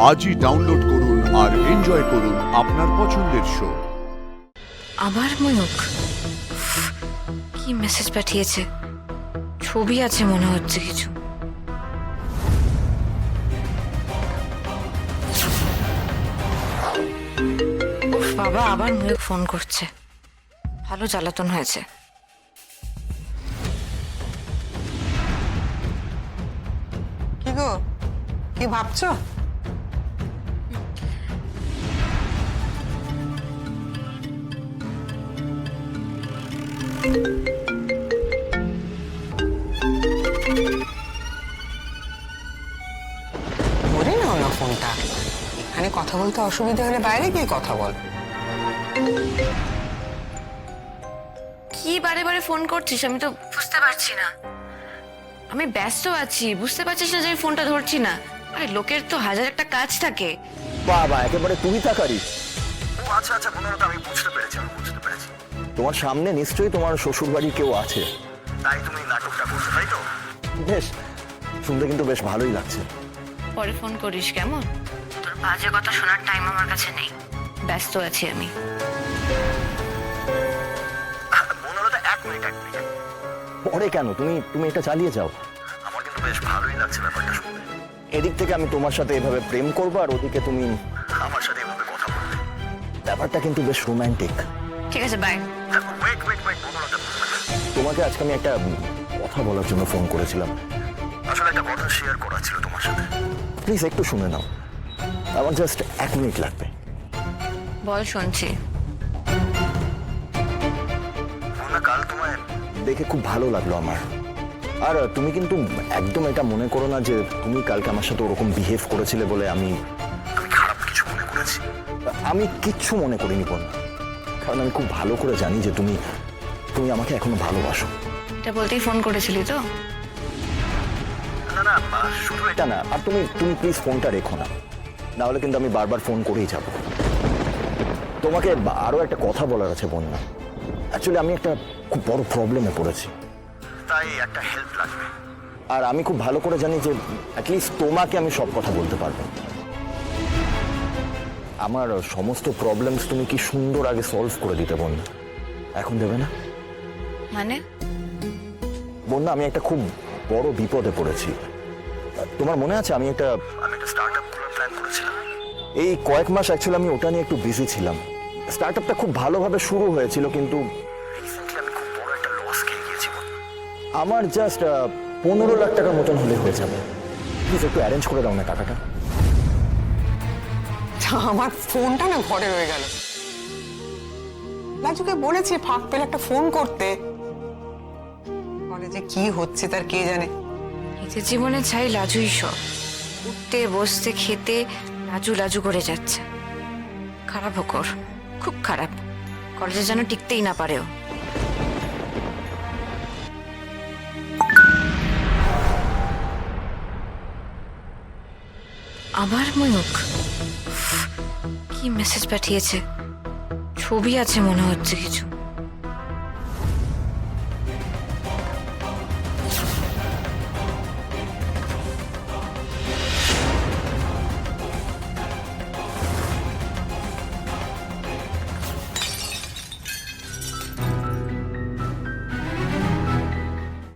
আজই ডাউনলোড করুন আর এনজয় করুন আপনার পছন্দের শো। আবার ময়ূক কি মেসেজ পাঠিয়েছে? ছবি আছে মনে হচ্ছে কিছু। উফ বাবা, আবার ময়ূক ফোন করছে। ভালো জ্বালাতন হয়েছে। কি গো, কি ভাবছো? ধরে নাও না ফোনটা। এখানে কথা বলতে অসুবিধা হলে বাইরে গিয়ে কথা বল। কি বারে বারে ফোন করছিস? আমি তো বুঝতে পারছি না। আমি ব্যস্ত আছি, বুঝতে পারছিস না যে আমি ফোনটা ধরছি না? আরে লোকের তো হাজার একটা কাজ থাকে। বাবা একেবারে তুমি তাকারি। ও আচ্ছা আচ্ছা, পনেরোটা আমি বুঝতে পেরেছি। তোমার সামনে নিশ্চয়ই তোমার শ্বশুর বাড়ির কেউ আছে, তাই তুমি নাটকটা করছো, তাই তো? বেশ শুনতে কিন্তু বেশ ভালোই লাগছে। পরে ফোন করিস কেমন? তোর বাজে কথা শোনার টাইম আমার কাছে নেই, ব্যস্ত আছি আমি। পনেরোটা এক মিনিট। পরে কেন, তুমি তুমি এটা চালিয়ে যাও। আমার কিন্তু বেশ ভালোই লাগছে ব্যাপারটা শুনতে। এদিক থেকে আমি তোমার সাথে এভাবে প্রেম করবো আর ওদিকে তুমি আমার সাথে এভাবে কথা বলতে। ব্যাপারটা কিন্তু বেশ রোম্যান্টিক। ঠিক আছে, বাই। ওয়েট পনেরোটা। তোমাকে আজকে আমি একটা কথা বলার জন্য ফোন করেছিলাম। আসলে একটা কথা শেয়ার করা ছিল তোমার সাথে। প্লিজ একটু শুনে নাও, আমার জাস্ট 1 মিনিট লাগবে। বল, শুনছি। না, কাল তোমায় দেখে খুব ভালো লাগলো আমার। আর তুমি কিন্তু একদম এটা মনে করো না যে তুমি কালকে আমার সাথে ওরকম বিহেভ করেছিলে বলে আমি খারাপ কিছু মনে করেছি। আমি কিচ্ছু মনে করিনি বল, কারণ আমি খুব ভালো করে জানি যে তুমি তুমি আমাকে এখনো ভালোবাসো। এটা বলতেই ফোন করেছিলি তো? না শুধু এটা না, আর তুমি তুমি প্লিজ ফোনটা রেখো না, না হলে কিন্তু আমি বারবার ফোন করেই যাব। তোমাকে আরো একটা কথা বলার আছে বন্যা। অ্যাকচুয়ালি আমি একটা খুব বড় প্রবলেমে পড়েছি, তাই একটা হেল্প লাগবে। আর আমি খুব ভালো করে জানি যে অ্যাটলিস্ট তোমাকে আমি সব কথা বলতে পারবো। আমার সমস্ত প্রবলেমস তুমি কি সুন্দর আগে সলভ করে দিতে বন্যা, এখন দেবে না? মানে? বন্যা, আমি একটা খুব বড় বিপদে পড়েছি। তোমার মনে আছে আমি একটা স্টার্টআপ খোলার প্ল্যান করেছিলাম। এই কয়েক মাস অ্যাকচুয়ালি আমি ওটা নিয়ে একটু বিজি ছিলাম। স্টার্টআপটা খুব ভালোভাবে শুরু হয়েছিল, কিন্তু রিসেন্টলি আমি খুব বড় একটা লস খেয়ে গিয়েছি। আমার জাস্ট 15 লাখ টাকার মতন হলে হয়ে যাবে। প্লিজ একটু অ্যারেঞ্জ করে দাও না টাকাটা। আমার ফোনটা না ঘরে রয়ে গেল। লাজুকে বলেছি ফাঁক পেলে একটা ফোন করতে। কলেজে কি হচ্ছে তার কে জানে। নিজের জীবনে চাই লাজুই সব। উঠতে বসতে খেতে লাজু লাজু করে যাচ্ছে। খারাপ হোকর, খুব খারাপ। কলেজে যেন টিকতেই না পারেও। আবার ময়ূক কি মেসেজ পাঠিয়েছে? ছবি আছে মনে হচ্ছে কিছু।